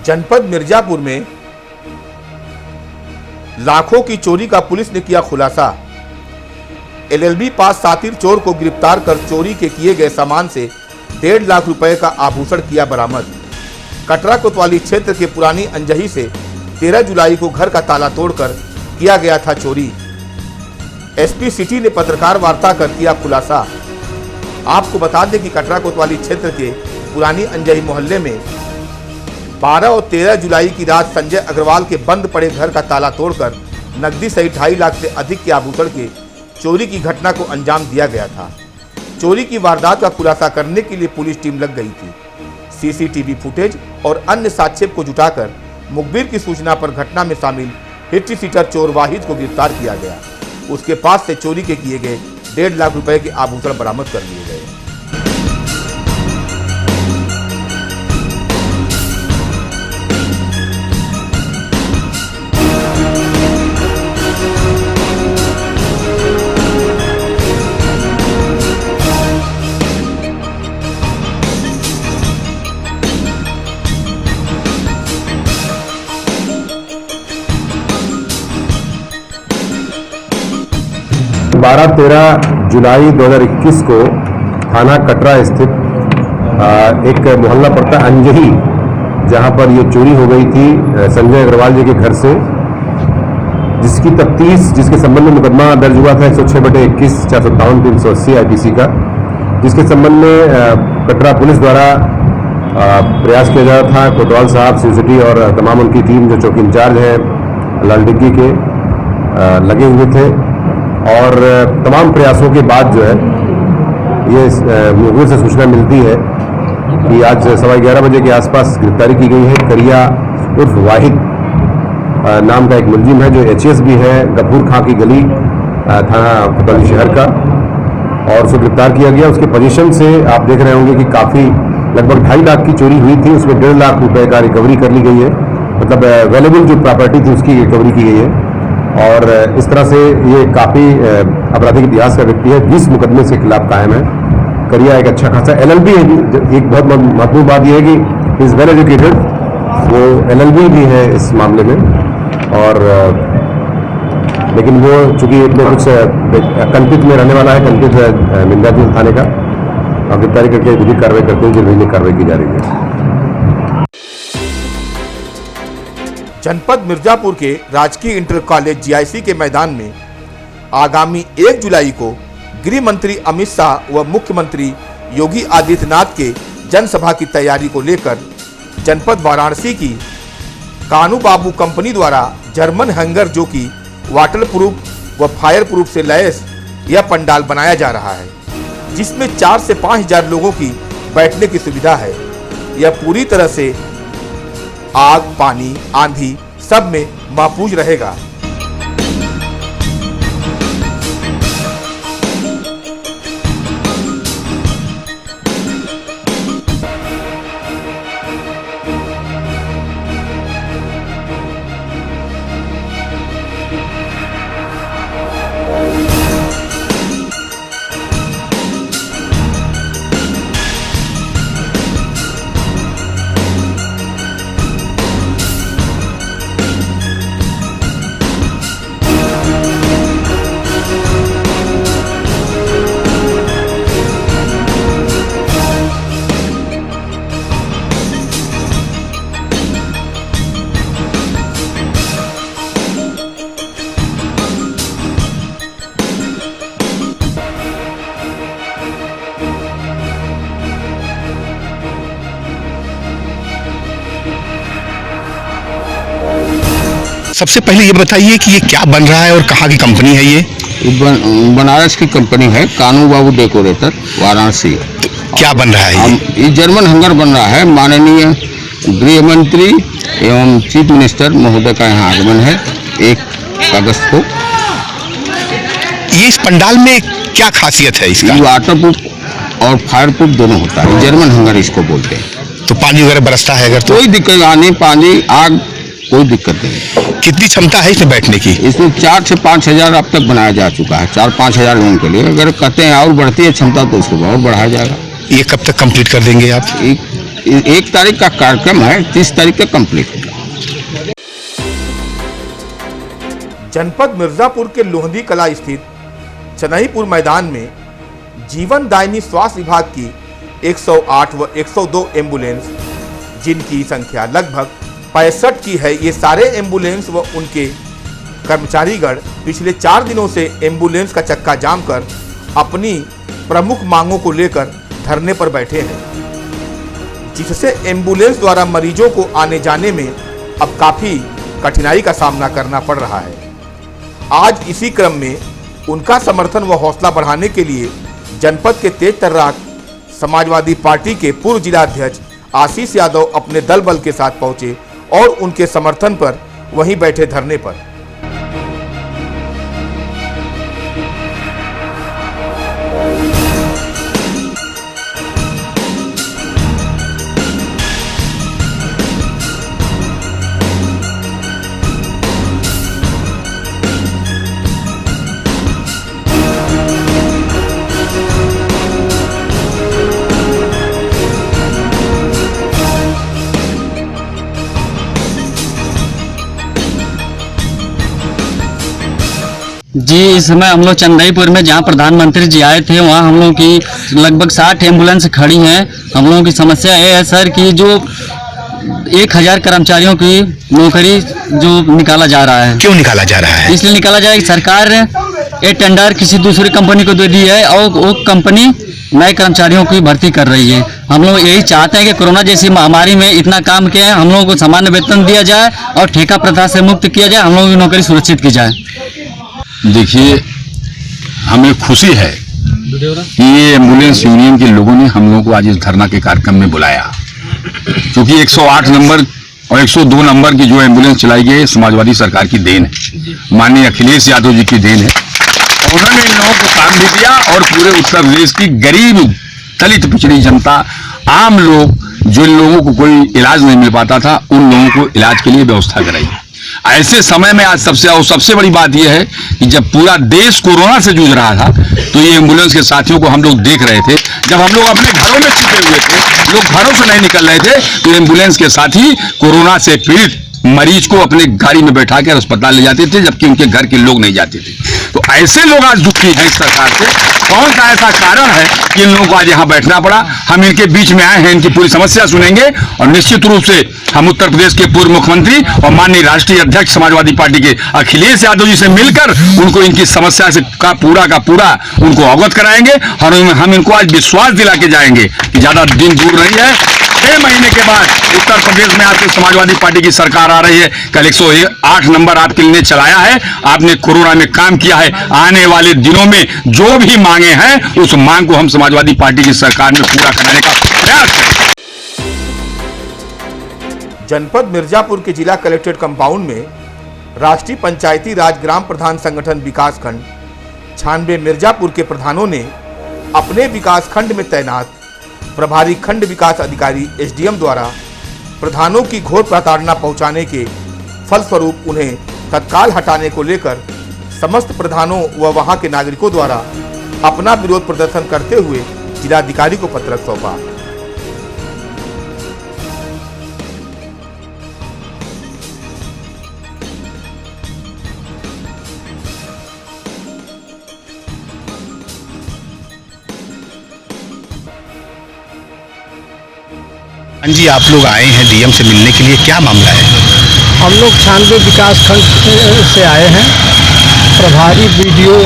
जनपद मिर्जापुर में लाखों की चोरी का पुलिस ने किया खुलासा। एलएलबी पास सातिर चोर को गिरफ्तार कर चोरी के किए गए सामान से 1.5 लाख रुपए का आभूषण किया बरामद। कटरा कोतवाली क्षेत्र के पुरानी अंजही से 13 जुलाई को घर का ताला तोड़कर किया गया था चोरी। एसपी सिटी ने पत्रकार वार्ता कर किया खुलासा। आपको बता दें कि कटरा कोतवाली क्षेत्र के पुरानी अंजही मोहल्ले में 12 और 13 जुलाई की रात संजय अग्रवाल के बंद पड़े घर का ताला तोड़कर नकदी सहित 2.5 लाख से अधिक के आभूषण के चोरी की घटना को अंजाम दिया गया था। चोरी की वारदात का खुलासा करने के लिए पुलिस टीम लग गई थी। सीसीटीवी फुटेज और अन्य साक्ष्य को जुटाकर मुखबिर की सूचना पर घटना में शामिल हिस्ट्री सीटर चोर वाहिद को गिरफ्तार किया गया। उसके पास से चोरी के किए गए 1.5 लाख रुपए के आभूषण बरामद कर लिए गए। 12-13 जुलाई 2021 को थाना कटरा स्थित एक मोहल्ला पड़ता अंजही, जहां पर ये चोरी हो गई थी संजय अग्रवाल जी के घर से, जिसकी तफ्तीश जिसके संबंध में मुकदमा दर्ज हुआ था 106/21 457-380 आईपीसी का, जिसके संबंध में कटरा पुलिस द्वारा प्रयास किया जा रहा था। कोतवाल साहब, सिटी और तमाम उनकी टीम जो चौकी इंचार्ज है लालडिग्गी के लगे हुए थे और तमाम प्रयासों के बाद जो है ये मुखबिर से सूचना मिलती है कि आज 11:15 बजे के आसपास गिरफ्तारी की गई है। करिया उर्फ वाहिद नाम का एक मुलजिम है जो एचएस भी है, गफूर खां की गली थाना कोतवाली शहर का, और उसको गिरफ्तार किया गया। उसके पोजीशन से आप देख रहे होंगे कि काफ़ी लगभग 2.5 लाख की चोरी हुई थी, उसमें 1.5 लाख रुपए का रिकवरी कर ली गई है, मतलब अवेलेबल जो प्रॉपर्टी थी उसकी रिकवरी की गई है। और इस तरह से ये काफ़ी आपराधिक इतिहास का व्यक्ति है, 20 मुकदमे के खिलाफ कायम है। करिया एक अच्छा खासा एलएलबी है। एक बहुत महत्वपूर्ण बात यह है कि इज़ वेल एजुकेटेड, वो एलएलबी भी है इस मामले में, और लेकिन वो चूंकि इतने कुछ कल्पित में रहने वाला है, कल्पित मिर्जापुर थाने का, और गिरफ्तारी करके विधिक कार्रवाई करते हुए जल्दी कार्रवाई की जा रही है। जनपद मिर्जापुर के राजकीय इंटर कॉलेज जीआईसी के मैदान में आगामी 1 जुलाई को गृह मंत्री अमित शाह व मुख्यमंत्री योगी आदित्यनाथ के जनसभा की तैयारी को लेकर जनपद वाराणसी की कानू बाबू कंपनी द्वारा जर्मन हैंगर जो कि वाटर प्रूफ व फायर प्रूफ से लैस यह पंडाल बनाया जा रहा है, जिसमें 4 से 5 हजार लोगों की बैठने की सुविधा है। यह पूरी तरह से आग, पानी, आंधी सब में महफूज रहेगा। सबसे पहले ये बताइए कि ये क्या बन रहा है और कहाँ की कंपनी है ये? बनारस की कंपनी है, कानू बाबू डेकोरेटर, वाराणसी। तो क्या बन रहा है ये जर्मन हैंगर बन रहा है। माननीय गृह मंत्री एवं चीफ मिनिस्टर महोदय का यहाँ आगमन है 1 अगस्त को। ये इस पंडाल में क्या खासियत है इसका? वाटर प्रूफ और फायर प्रूफ दोनों होता है, जर्मन हैंगर इसको बोलते हैं। तो पानी वगैरह बरसता है अगर तो? कोई दिक्कत आने, पानी, आग, कोई दिक्कत नहीं। कितनी क्षमता है इसमें बैठने की? इसमें 4 से 5 हजार अब तक बनाया जा चुका है, 4-5 हजार लोगों के लिए। अगर कहते हैं और बढ़ती है क्षमता तो इसको और बढ़ाया जाएगा। ये कब तक कंप्लीट कर देंगे आप? 1 तारीख का कार्यक्रम है, 30 तारीख का कंप्लीट होगा। जनपद मिर्जापुर के लोहंदी कला स्थित चनईपुर मैदान में जीवन दायिनी स्वास्थ्य विभाग की 108 व 102 एम्बुलेंस, जिनकी संख्या लगभग 65 की है, ये सारे एम्बुलेंस व उनके कर्मचारीगण पिछले 4 दिनों से एम्बुलेंस का चक्का जाम कर अपनी प्रमुख मांगों को लेकर धरने पर बैठे हैं, जिससे एम्बुलेंस द्वारा मरीजों को आने जाने में अब काफी कठिनाई का सामना करना पड़ रहा है। आज इसी क्रम में उनका समर्थन व हौसला बढ़ाने के लिए जनपद के तेज तर्राक समाजवादी पार्टी के पूर्व जिलाध्यक्ष आशीष यादव अपने दल बल के साथ पहुंचे और उनके समर्थन पर वहीं बैठे धरने पर। जी, इस समय हम लोग चंदईपुर में जहां प्रधानमंत्री जी आए थे वहां हम लोगों की लगभग 60 एम्बुलेंस खड़ी हैं। हम लोगों की समस्या ये है सर कि जो 1000 कर्मचारियों की नौकरी जो निकाला जा रहा है। क्यों निकाला जा रहा है? इसलिए निकाला जा रहा है कि सरकार ने ये टेंडर किसी दूसरी कंपनी को दे दी है और वो कंपनी नए कर्मचारियों की भर्ती कर रही है। हम लोग यही चाहते हैं कि कोरोना जैसी महामारी में इतना काम किया है, हम लोगों को सामान्य वेतन दिया जाए और ठेका प्रथा से मुक्त किया जाए, हम लोगों की नौकरी सुरक्षित की जाए। देखिए, हमें खुशी है कि ये एम्बुलेंस यूनियन के लोगों ने हम लोगों को आज इस धरना के कार्यक्रम में बुलाया, क्योंकि 108 नंबर और 102 नंबर की जो एम्बुलेंस चलाई गई समाजवादी सरकार की देन है, माननीय अखिलेश यादव जी की देन है। उन्होंने इन लोगों को काम भी दिया और पूरे उत्तर प्रदेश की गरीब दलित पिछड़ी जनता, आम लोग, जो इन लोगों को कोई इलाज नहीं मिल पाता था, उन लोगों को इलाज के लिए व्यवस्था कराई। ऐसे समय में आज सबसे बड़ी बात यह है कि जब पूरा देश कोरोना से जूझ रहा था, तो ये एम्बुलेंस के साथियों को हम लोग देख रहे थे। जब हम लोग अपने घरों में छिपे हुए थे, लोग घरों से नहीं निकल रहे थे, तो एम्बुलेंस के साथी कोरोना से पीड़ित मरीज को अपने गाड़ी में बैठा कर अस्पताल ले जाते थे, जबकि उनके घर के लोग नहीं जाते थे। तो ऐसे लोग आज दुखी हैं इस सरकार से। कौन सा ऐसा कारण है कि इन लोगों को आज यहाँ बैठना पड़ा? हम इनके बीच में आए हैं, इनकी पूरी समस्या सुनेंगे और निश्चित रूप से हम उत्तर प्रदेश के पूर्व मुख्यमंत्री और माननीय राष्ट्रीय अध्यक्ष समाजवादी पार्टी के अखिलेश यादव जी से मिलकर उनको इनकी समस्या से का पूरा उनको अवगत कराएंगे और हम इनको आज विश्वास दिला के जाएंगे कि ज्यादा दिन दूर नहीं है। 6 महीने के बाद उत्तर प्रदेश में आपकी समाजवादी पार्टी की सरकार आ रही है। कल 108 नंबर आपके लिए चलाया है, आपने कोरोना में काम किया है। आने वाले दिनों में जो भी मांगे हैं, उस मांग को हम समाजवादी पार्टी की सरकार में पूरा कराने का प्रयास करेंगे। जनपद मिर्जापुर के जिला कलेक्ट्रेट कंपाउंड में राष्ट्रीय पंचायती राज ग्राम प्रधान संगठन विकास खंड 96 मिर्जापुर के प्रधानों ने अपने विकास खंड में तैनात प्रभारी खंड विकास अधिकारी एसडीएम द्वारा प्रधानों की घोर प्रताड़ना पहुंचाने के फलस्वरूप उन्हें तत्काल हटाने को लेकर समस्त प्रधानों व वहां के नागरिकों द्वारा अपना विरोध प्रदर्शन करते हुए जिलाधिकारी को पत्र सौंपा। हाँ जी, आप लोग आए हैं डीएम से मिलने के लिए, क्या मामला है? हम लोग 96 विकास खंड से आए हैं। प्रभारी बीडीओ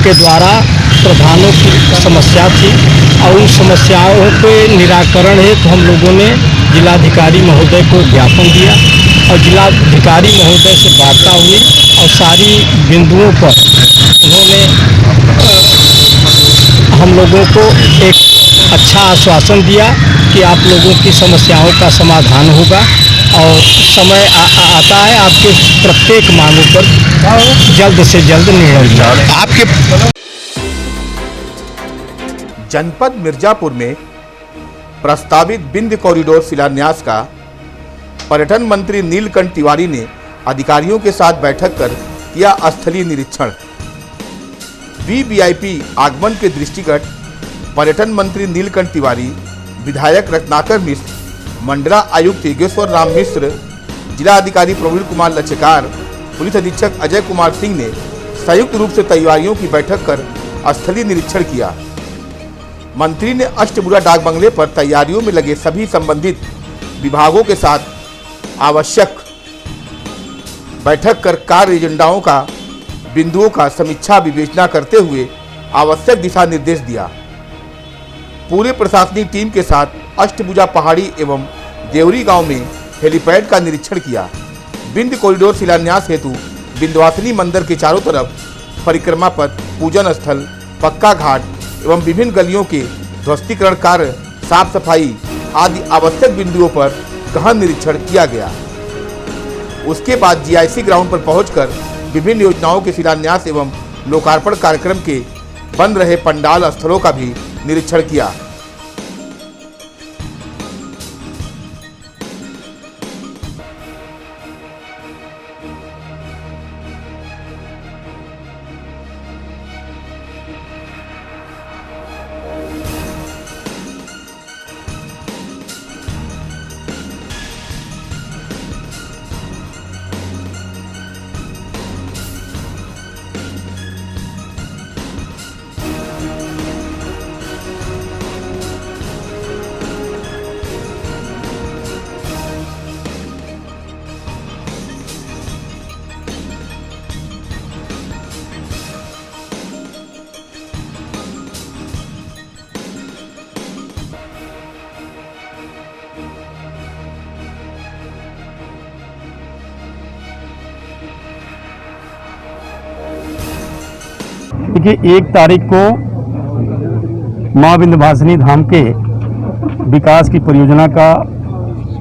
के द्वारा प्रधानों की समस्या थी और उन समस्याओं के निराकरण हेतु हम लोगों ने जिलाधिकारी महोदय को ज्ञापन दिया और जिलाधिकारी महोदय से वार्ता हुई और सारी बिंदुओं पर उन्होंने हम लोगों को एक अच्छा आश्वासन दिया कि आप लोगों की समस्याओं का समाधान होगा और समय आता है आपके प्रत्येक मांगों पर जल्द से जल्द निर्णय लिया। आपके जनपद मिर्जापुर में प्रस्तावित विंध्य कॉरिडोर शिलान्यास का पर्यटन मंत्री नीलकंठ तिवारी ने अधिकारियों के साथ बैठक कर किया स्थलीय निरीक्षण। वीवीआईपी आगमन के दृष्टिगत पर्यटन मंत्री नीलकंठ तिवारी विधायक रत्नाकर मिश्र, मंडला आयुक्त योगेश्वर राम मिश्र, जिला अधिकारी प्रवीण कुमार लच्छकार, पुलिस अधीक्षक अजय कुमार सिंह ने संयुक्त रूप से तैयारियों की बैठक कर स्थलीय निरीक्षण किया। मंत्री ने अष्टभुजा डाक बंगले पर तैयारियों में लगे सभी संबंधित विभागों के साथ आवश्यक बैठक कर कार्य एजेंडाओं का बिंदुओं का समीक्षा विवेचना करते हुए आवश्यक दिशा निर्देश दिया। पूरे प्रशासनिक टीम के साथ अष्टभुजा पहाड़ी एवं देवरी गांव में हेलीपैड का निरीक्षण किया। बिंद कॉरिडोर शिलान्यास हेतु विंध्यवासिनी मंदिर के चारों तरफ परिक्रमा पथ, पूजन स्थल, पक्का घाट एवं विभिन्न गलियों के ध्वस्तीकरण कार्य, साफ सफाई आदि आवश्यक बिंदुओं पर गहन निरीक्षण किया गया। उसके बाद जीआईसी ग्राउंड पर पहुंचकर विभिन्न योजनाओं के शिलान्यास एवं लोकार्पण कार्यक्रम के बन रहे पंडाल स्थलों का भी निरीक्षण किया। देखिए 1 तारीख को माँ विंध्यवासिनी धाम के विकास की परियोजना का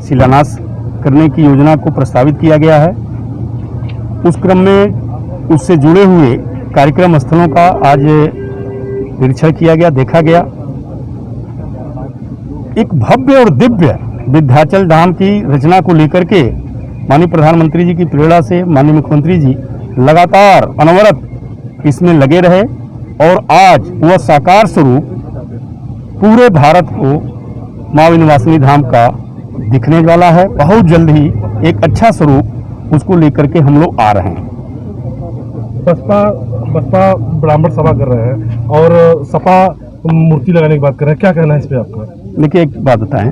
शिलान्यास करने की योजना को प्रस्तावित किया गया है। उस क्रम में उससे जुड़े हुए कार्यक्रम स्थलों का आज निरीक्षण किया गया, देखा गया। एक भव्य और दिव्य विंध्याचल धाम की रचना को लेकर के माननीय प्रधानमंत्री जी की प्रेरणा से माननीय मुख्यमंत्री जी लगातार अनवरत इसमें लगे रहे और आज वह साकार स्वरूप पूरे भारत को माँ विंध्यवासिनी धाम का दिखने वाला है। बहुत जल्द ही एक अच्छा स्वरूप उसको लेकर के हम लोग आ रहे हैं। बसपा ब्राह्मण सभा कर रहे हैं और सपा मूर्ति लगाने की बात कर रहे हैं, क्या कहना है इस पे आपका? देखिए एक बात बताएं,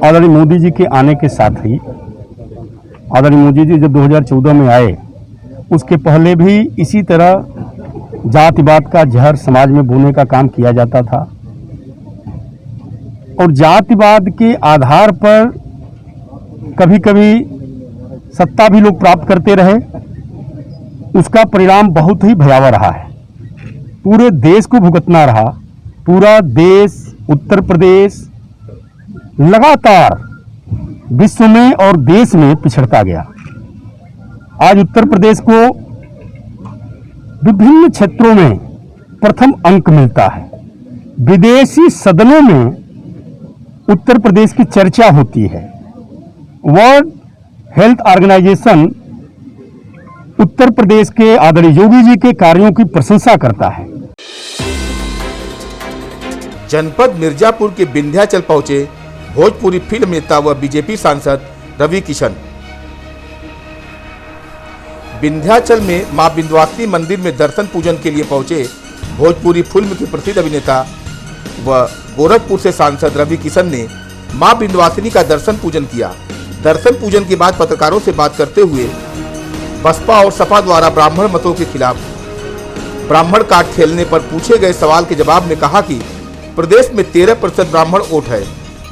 आदरणीय मोदी जी के आने के साथ ही आदरणीय मोदी जी जब 2014 में आए उसके पहले भी इसी तरह जातिवाद का जहर समाज में बोने का काम किया जाता था और जातिवाद के आधार पर कभी कभी सत्ता भी लोग प्राप्त करते रहे। उसका परिणाम बहुत ही भयावह रहा है, पूरे देश को भुगतना रहा। पूरा देश, उत्तर प्रदेश लगातार विश्व में और देश में पिछड़ता गया। आज उत्तर प्रदेश को विभिन्न क्षेत्रों में प्रथम अंक मिलता है। विदेशी सदनों में उत्तर प्रदेश की चर्चा होती है। World health organisation Uttar Pradesh के आदरणीय योगी जी के कार्यों की प्रशंसा करता है। जनपद मिर्जापुर के विंध्याचल पहुंचे भोजपुरी फिल्म नेता व बीजेपी सांसद रवि किशन। विंध्याचल में मां विंध्यवासिनी मंदिर में दर्शन पूजन के लिए पहुंचे भोजपुरी फिल्म के प्रसिद्ध अभिनेता व गोरखपुर से सांसद रवि किशन ने मां विंध्यवासिनी का दर्शन पूजन किया। दर्शन पूजन के बाद पत्रकारों से बात करते हुए बसपा और सपा द्वारा ब्राह्मण मतों के खिलाफ ब्राह्मण कार्ड खेलने पर पूछे गए सवाल के जवाब में कहा कि प्रदेश में 13% ब्राह्मण वोट है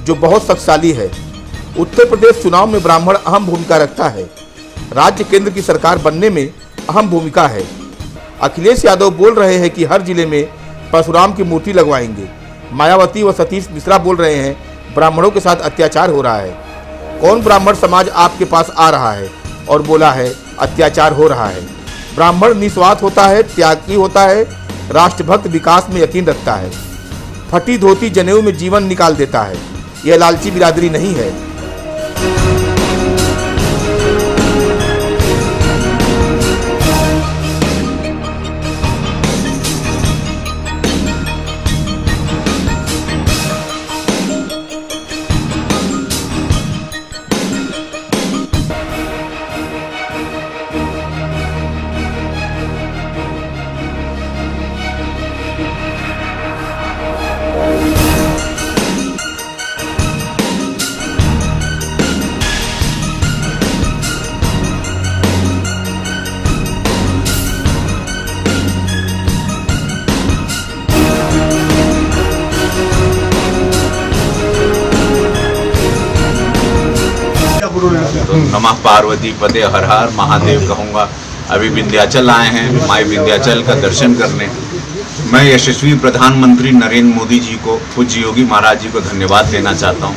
जो बहुत शक्तिशाली है। उत्तर प्रदेश चुनाव में ब्राह्मण अहम भूमिका रखता है। राज्य केंद्र की सरकार बनने में अहम भूमिका है। अखिलेश यादव बोल रहे हैं कि हर जिले में परशुराम की मूर्ति लगवाएंगे। मायावती व सतीश मिश्रा बोल रहे हैं ब्राह्मणों के साथ अत्याचार हो रहा है। कौन ब्राह्मण समाज आपके पास आ रहा है और बोला है अत्याचार हो रहा है? ब्राह्मण निस्वार्थ होता है, त्यागी होता है, राष्ट्रभक्त, विकास में यकीन रखता है, फटी धोती जनेऊ में जीवन निकाल देता है। यह लालची बिरादरी नहीं है। तो नमः पार्वती पते हर हर महादेव कहूँगा। अभी विंध्याचल आए हैं माई विंध्याचल का दर्शन करने। मैं यशस्वी प्रधानमंत्री नरेंद्र मोदी जी को, पूज्य योगी महाराज जी को धन्यवाद देना चाहता हूँ।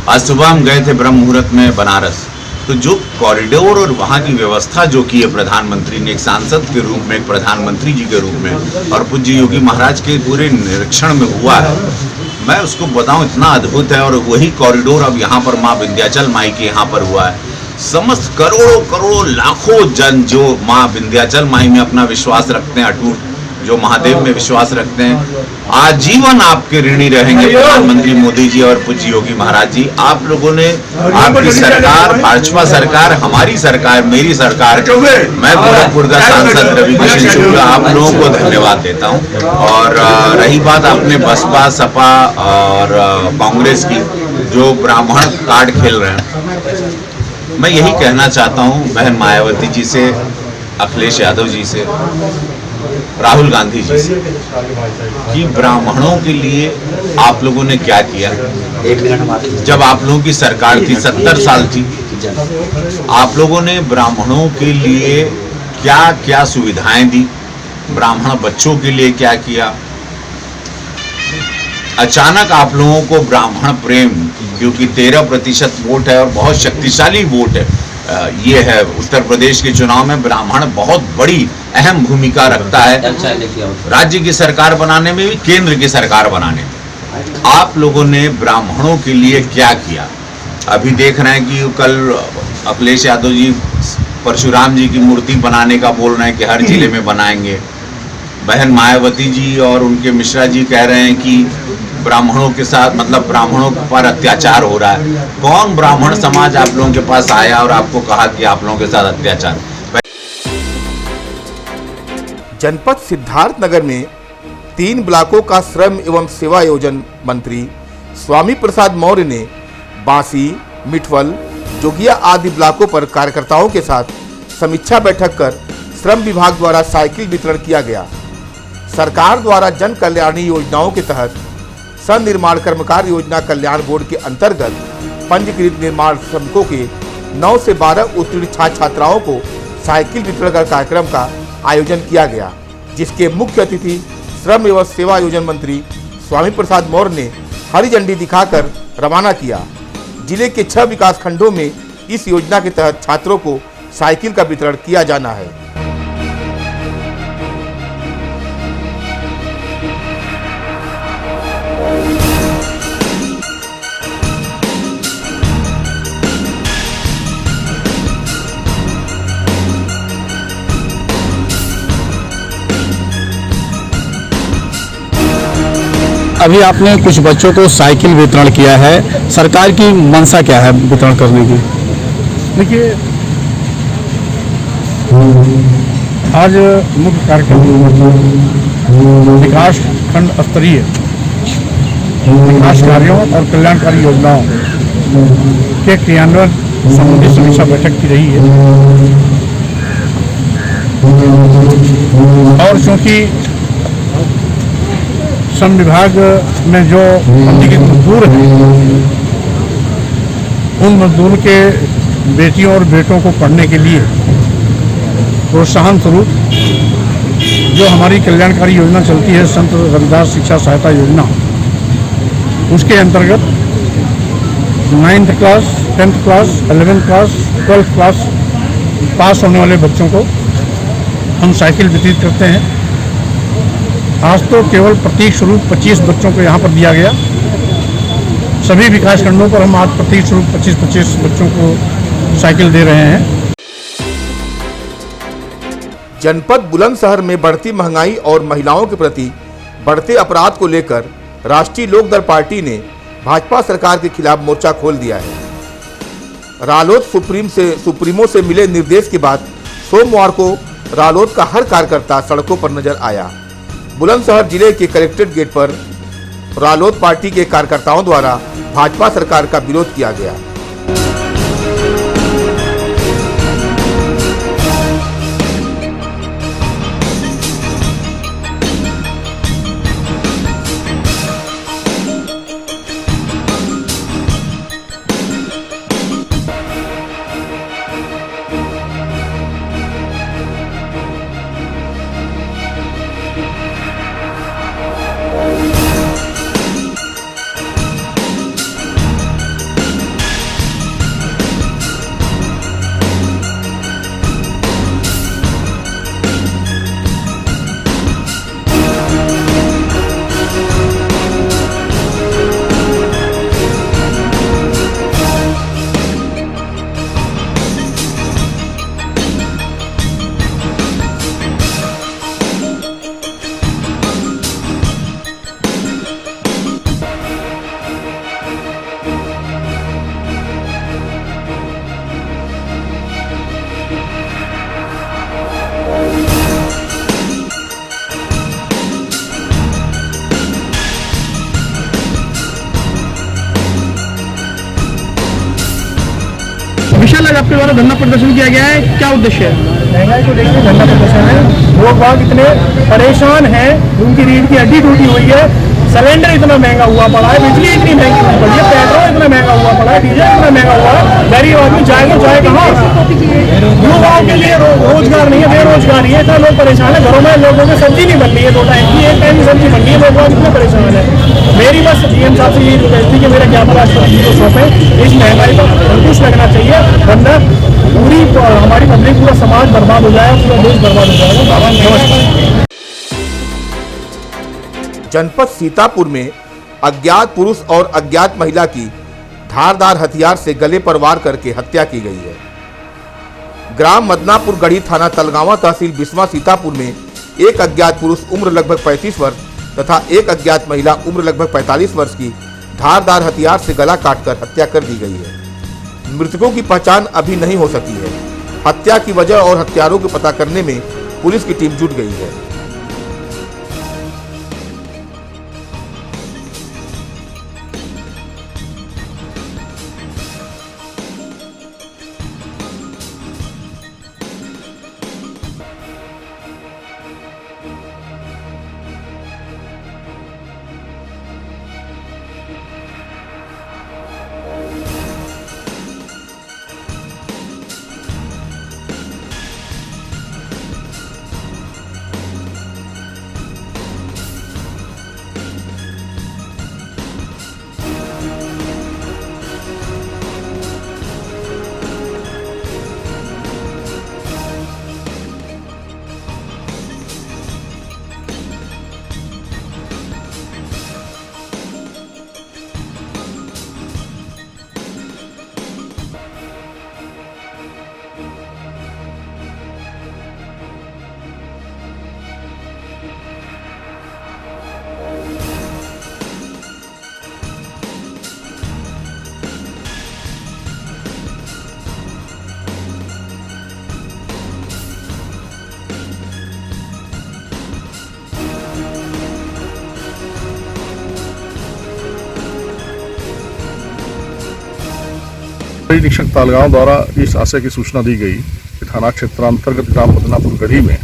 आज सुबह हम गए थे ब्रह्म मुहूर्त में बनारस, तो जो कॉरिडोर और वहाँ की व्यवस्था जो की है प्रधानमंत्री ने, एक सांसद के रूप में, एक प्रधानमंत्री जी के रूप में, और पूज्य योगी महाराज के पूरे निरीक्षण में हुआ है, मैं उसको बताऊं इतना अद्भुत है। और वही कॉरिडोर अब यहाँ पर माँ विंध्याचल माई के यहाँ पर हुआ है। समस्त करोड़ों करोड़ों लाखों जन जो माँ विंध्याचल माई में अपना विश्वास रखते हैं, अटूट जो महादेव में विश्वास रखते हैं, आजीवन आपके ऋणी रहेंगे प्रधानमंत्री मोदी जी और पूज्य योगी महाराज जी। आप लोगों ने, आपकी सरकार, भाजपा सरकार, हमारी सरकार, मेरी सरकार, मैं गोरखपुर का सांसद रवि किशन शुक्ला, आप लोगों को धन्यवाद देता हूं। और रही बात आपने बसपा, सपा और कांग्रेस की, जो ब्राह्मण कार्ड खेल रहे हैं, मैं यही कहना चाहता हूं बहन मायावती जी से, अखिलेश यादव जी से, राहुल गांधी जी से, कि ब्राह्मणों के लिए आप लोगों ने क्या किया। जब आप लोगों की सरकार थी, 70 साल थी, आप लोगों ने ब्राह्मणों के लिए क्या क्या सुविधाएं दी, ब्राह्मण बच्चों के लिए क्या किया। अचानक आप लोगों को ब्राह्मण प्रेम, क्योंकि 13% वोट है और बहुत शक्तिशाली वोट है, ये है उत्तर प्रदेश के चुनाव में ब्राह्मण बहुत बड़ी अहम भूमिका रखता है, राज्य की सरकार बनाने में भी, केंद्र की सरकार बनाने में। आप लोगों ने ब्राह्मणों के लिए क्या किया। अभी देख रहे हैं कि कल अखिलेश यादव जी परशुराम जी की मूर्ति बनाने का बोल रहे हैं कि हर जिले में बनाएंगे। बहन मायावती जी और उनके मिश्रा जी कह रहे हैं कि ब्राह्मणों के साथ, मतलब ब्राह्मणों पर अत्याचार हो रहा है। कौन ब्राह्मण समाज आप लोगों के पास आया और आपको कहा कि आप लोगों के साथ अत्याचार। जनपद सिद्धार्थनगर में 3 ब्लॉकों का श्रम एवं सेवा योजन मंत्री स्वामी प्रसाद मौर्य ने बांसी, मिठवल, जोगिया आदि ब्लॉकों पर कार्यकर्ताओं के साथ समीक्षा बैठक कर श्रम विभाग द्वारा साइकिल वितरण किया गया। सरकार द्वारा जन कल्याणी योजनाओं के तहत सनिर्माण कर्मकार योजना कल्याण बोर्ड के अंतर्गत पंजीकृत निर्माण श्रमिकों के 9 से 12 उत्तीर्ण छात्र छात्राओं को साइकिल वितरण का कार्यक्रम का आयोजन किया गया, जिसके मुख्य अतिथि श्रम एवं सेवा योजन मंत्री स्वामी प्रसाद मौर्य ने हरी झंडी दिखाकर रवाना किया। जिले के 6 विकास खंडों में इस योजना के तहत छात्रों को साइकिल का वितरण किया जाना है। अभी आपने कुछ बच्चों को साइकिल वितरण किया है, सरकार की मंशा क्या है वितरण करने की? देखिए, आज मुख्य कार्यक्रम विकास खंड स्तरीय विकास कार्यों और कल्याणकारी योजनाओं के क्रियान्वयन संबंधी समीक्षा बैठक की रही है। और चूँकि श्रम विभाग में जो पंजीकृत मजदूर हैं, उन मजदूरों के बेटियों और बेटों को पढ़ने के लिए प्रोत्साहन स्वरूप जो हमारी कल्याणकारी योजना चलती है, संत रविदास शिक्षा सहायता योजना, उसके अंतर्गत 9th class, 10th class, 11th class, 12th class pass होने वाले बच्चों को हम साइकिल वितरित करते हैं। आज तो केवल प्रतीक स्वरूप 25 बच्चों को यहाँ पर दिया गया। सभी विकास खंडों पर हम आज प्रतीक स्वरूप 25-25 बच्चों को साइकिल दे रहे हैं। जनपद बुलंदशहर में बढ़ती महंगाई और महिलाओं के प्रति बढ़ते अपराध को लेकर राष्ट्रीय लोकदल पार्टी ने भाजपा सरकार के खिलाफ मोर्चा खोल दिया है। रालोद सुप्रीमो से मिले निर्देश के बाद सोमवार को रालोद का हर कार्यकर्ता सड़कों पर नजर आया। बुलंदशहर जिले के कलेक्ट्रेट गेट पर रालोद पार्टी के कार्यकर्ताओं द्वारा भाजपा सरकार का विरोध किया गया। विशाल, आज आपके द्वारा धरना प्रदर्शन किया गया है, क्या उद्देश्य है? महंगाई को देखिए, धरना प्रदर्शन है। लोग बाग इतने परेशान हैं, उनकी रीढ़ की हड्डी टूटी हुई है। सिलेंडर इतना महंगा हुआ पड़ा है, बिजली इतनी महंगी हुई पड़ी है, पेट्रोल इतना महंगा हुआ पड़ा है, डीजल इतना महंगा हुआ है। गरीब आदमी जाएगा जाए कहाँ? युवाओं के लिए रोजगार नहीं है, बेरोजगारी है, इतना लोग परेशान है। घरों में लोगों की सब्जी नहीं बन रही है, 2 टाइम की, 1 टाइम की सब्जी बन रही है, लोग इतने परेशान है। मेरी बस सीएम साहब से ये रिक्वेस्ट थी कि मेरा ज्ञापन राष्ट्रपति को सौंपे, इस महंगाई पर अंकुश लगना चाहिए, वरना पूरी हमारी पब्लिक, पूरा समाज बर्बाद हो जाएगा, पूरा देश बर्बाद हो जाएगा। नमस्कार। जनपद सीतापुर में अज्ञात पुरुष और अज्ञात महिला की धारदार हथियार से गले पर वार करके हत्या की गई है। ग्राम मदनापुर गढ़ी, थाना तलगांवा, तहसील बिस्वा, सीतापुर में एक अज्ञात पुरुष उम्र लगभग 35 वर्ष तथा एक अज्ञात महिला उम्र लगभग 45 वर्ष की धारदार हथियार से गला काटकर हत्या कर दी गई है। मृतकों की पहचान अभी नहीं हो सकी है। हत्या की वजह और हत्यारों को पता करने में पुलिस की टीम जुट गई है। निरीक्षक तालगांव द्वारा इस आशय की सूचना दी गई कि थाना क्षेत्रांतर्गत ग्राम मदनापुर गढ़ी में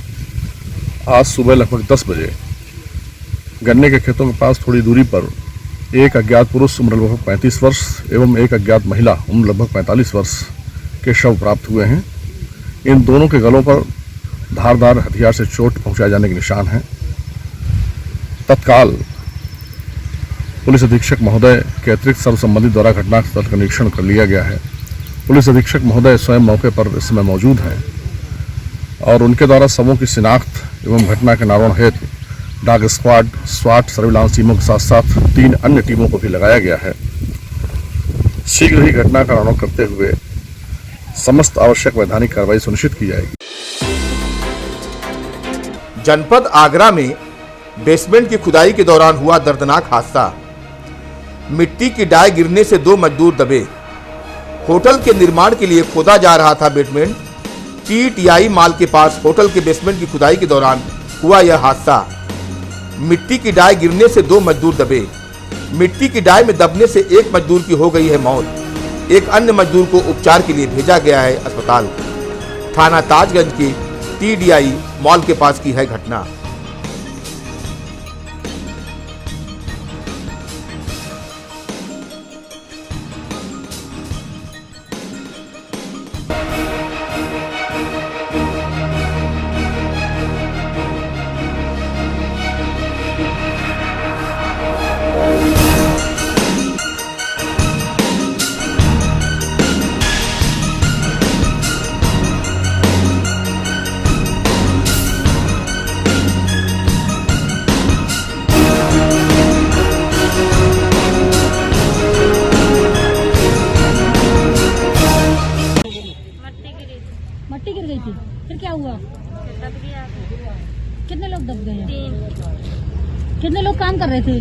आज सुबह लगभग 10 बजे गन्ने के खेतों के पास थोड़ी दूरी पर एक अज्ञात पुरुष उम्र लगभग 35 वर्ष एवं एक अज्ञात महिला उम्र लगभग 45 वर्ष के शव प्राप्त हुए हैं। इन दोनों के गलों पर धारदार हथियार से चोट पहुंचाए जाने के निशान हैं। तत्काल पुलिस अधीक्षक महोदय के अतिरिक्त सर्व संबंधित द्वारा घटनास्थल का निरीक्षण कर लिया गया है। पुलिस अधीक्षक महोदय स्वयं मौके पर इस समय मौजूद हैं और उनके द्वारा शवों की शिनाख्त एवं घटना के नामकरण हेतु डॉग स्क्वाड, स्वाट, सर्विलांस टीमों के साथ साथ 3 अन्य टीमों को भी लगाया गया है। शीघ्र ही घटना का निराकरण करते हुए समस्त आवश्यक वैधानिक कार्रवाई सुनिश्चित की जाएगी। जनपद आगरा में बेसमेंट की खुदाई के दौरान हुआ दर्दनाक हादसा। मिट्टी की डाय गिरने से 2 मजदूर दबे। होटल के निर्माण के लिए खोदा जा रहा था बेसमेंट। TTI माल के पास होटल के बेसमेंट की खुदाई के दौरान हुआ यह हादसा। मिट्टी की डाय गिरने से 2 मजदूर दबे। मिट्टी की डाय में दबने से एक मजदूर की हो गई है मौत। एक अन्य मजदूर को उपचार के लिए भेजा गया है अस्पताल। थाना ताजगंज की TTI मॉल के पास की है घटना। मट्टी गिर गई थी, फिर क्या हुआ? दब गया। कितने लोग दब गए? 3। कितने लोग काम कर रहे थे?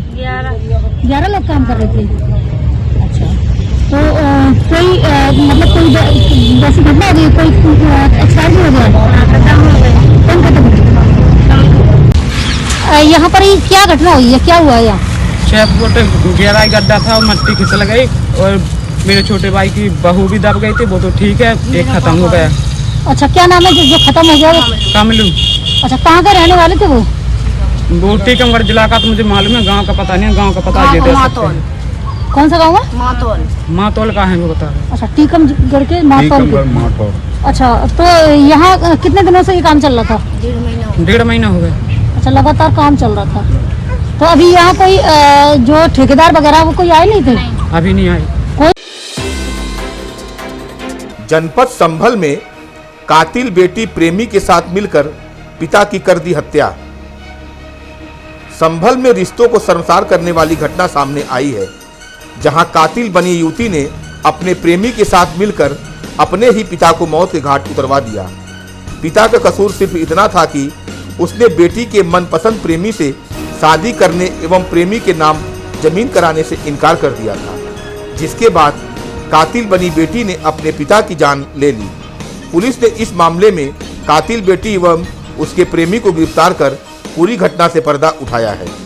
11 लोग काम कर रहे थे। अच्छा, तो कोई मतलब कोई वैसी घटना हो गई, कोई एक्सपायर भी हो गया? खत्म हो गए। कौन खत्म? यहाँ पर क्या घटना हुई है, क्या हुआ यहाँ? 6 फुट गहरा गड्ढा था और मट्टी खिसल गई और मेरे छोटे भाई की बहू भी दब गई थी, वो तो ठीक है, एक खत्म हो गया। अच्छा, क्या नाम है जो खत्म हो गया? कमलू। अच्छा, कहाँ के रहने वाले थे वो? टीकमगढ़ जिला का तो मुझे मालूम है, गांव का पता नहीं, गांव का पता ये दे सकते हैं। कौन सा गाँव है? मातौल का है वो बता रहे। अच्छा, टीकमगढ़ के मातौल। अच्छा, तो यहाँ कितने दिनों से ये काम चल रहा था? 1.5 महीना हो गया। अच्छा, लगातार काम चल रहा था। तो अभी यहाँ कोई जो ठेकेदार वगैरह वो कोई आए नहीं थे? अभी नहीं आए कोई। जनपद संभल में कातिल बेटी प्रेमी के साथ मिलकर पिता की कर दी हत्या। संभल में रिश्तों को शर्मसार करने वाली घटना सामने आई है, जहां कातिल बनी युवती ने अपने प्रेमी के साथ मिलकर अपने ही पिता को मौत के घाट उतरवा दिया। पिता का कसूर सिर्फ इतना था कि उसने बेटी के मनपसंद प्रेमी से शादी करने एवं प्रेमी के नाम जमीन कराने से इनकार कर दिया था, जिसके बाद कातिल बनी बेटी ने अपने पिता की जान ले ली। पुलिस ने इस मामले में कातिल बेटी एवं उसके प्रेमी को गिरफ्तार कर पूरी घटना से पर्दा उठाया है।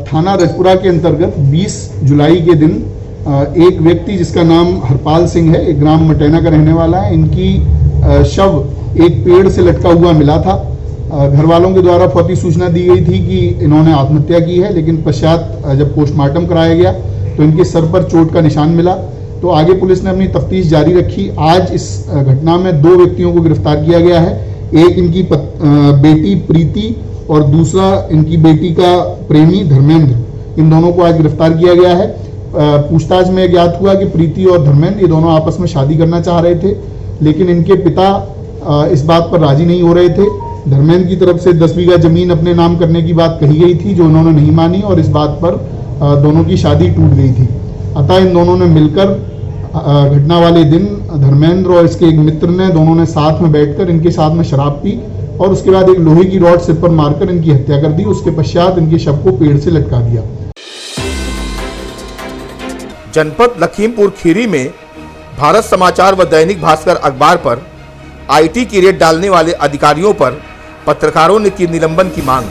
थाना रजपुरा के अंतर्गत 20 जुलाई के दिन एक व्यक्ति जिसका नाम हरपाल सिंह है, एक ग्राम मटैना का रहने वाला है, इनकी शव एक पेड़ से लटका हुआ मिला था। घर वालों के द्वारा फौरी सूचना दी गई थी कि इन्होंने आत्महत्या की है, लेकिन पश्चात जब पोस्टमार्टम कराया गया तो इनके सर पर चोट का निशान मिला। तो आगे पुलिस ने अपनी तफ्तीश जारी रखी। आज इस घटना में 2 व्यक्तियों को गिरफ्तार किया गया है। एक इनकी बेटी प्रीति और दूसरा इनकी बेटी का प्रेमी धर्मेंद्र। इन दोनों को आज गिरफ्तार किया गया है। पूछताछ में ज्ञात हुआ कि प्रीति और धर्मेंद्र ये दोनों आपस में शादी करना चाह रहे थे, लेकिन इनके पिता इस बात पर राजी नहीं हो रहे थे। धर्मेंद्र की तरफ से 10 बीघा जमीन अपने नाम करने की बात कही गई थी, जो उन्होंने नहीं मानी और इस बात पर दोनों की शादी टूट गई थी। अतः इन दोनों ने मिलकर घटना वाले दिन धर्मेंद्र और इसके एक मित्र ने दोनों ने साथ में बैठकर इनके साथ में शराब पी और उसके बाद एक लोहे की रॉड सिर पर मारकर इनकी हत्या कर दी। उसके पश्चात इनके शव को पेड़ से लटका दिया। जनपद लखीमपुर खीरी में भारत समाचार व दैनिक भास्कर अखबार पर आईटी की रेड डालने वाले अधिकारियों पर पत्रकारों ने की निलंबन की मांग।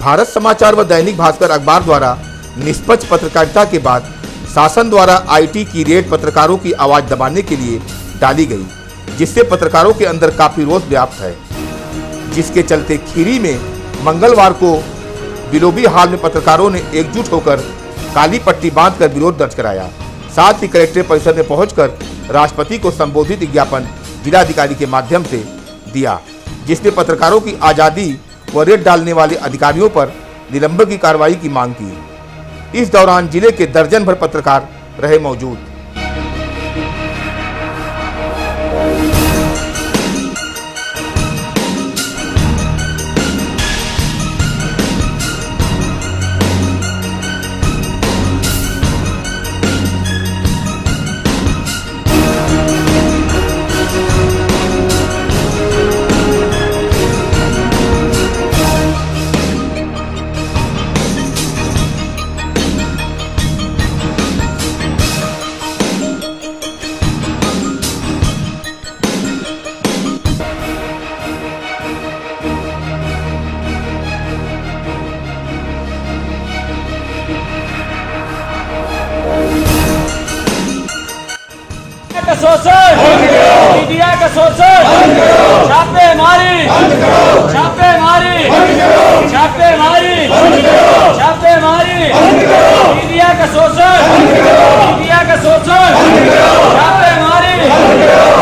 भारत समाचार व दैनिक भास्कर अखबार द्वारा निष्पक्ष पत्रकारिता के बाद शासन द्वारा आईटी की रेड पत्रकारों की आवाज दबाने के लिए डाली गई, जिससे पत्रकारों के अंदर काफी रोष व्याप्त है, जिसके चलते खीरी में मंगलवार को बिलोबी हाल में पत्रकारों ने एकजुट होकर काली पट्टी बांधकर विरोध दर्ज कराया। साथ ही कलेक्ट्रेट परिसर में पहुंचकर राष्ट्रपति को संबोधित ज्ञापन जिलाधिकारी के माध्यम से दिया, जिसने पत्रकारों की आज़ादी व रेड डालने वाले अधिकारियों पर निलंबन की कार्रवाई की मांग की। इस दौरान जिले के दर्जन भर पत्रकार रहे मौजूद। शोषण, मीडिया का शोषण।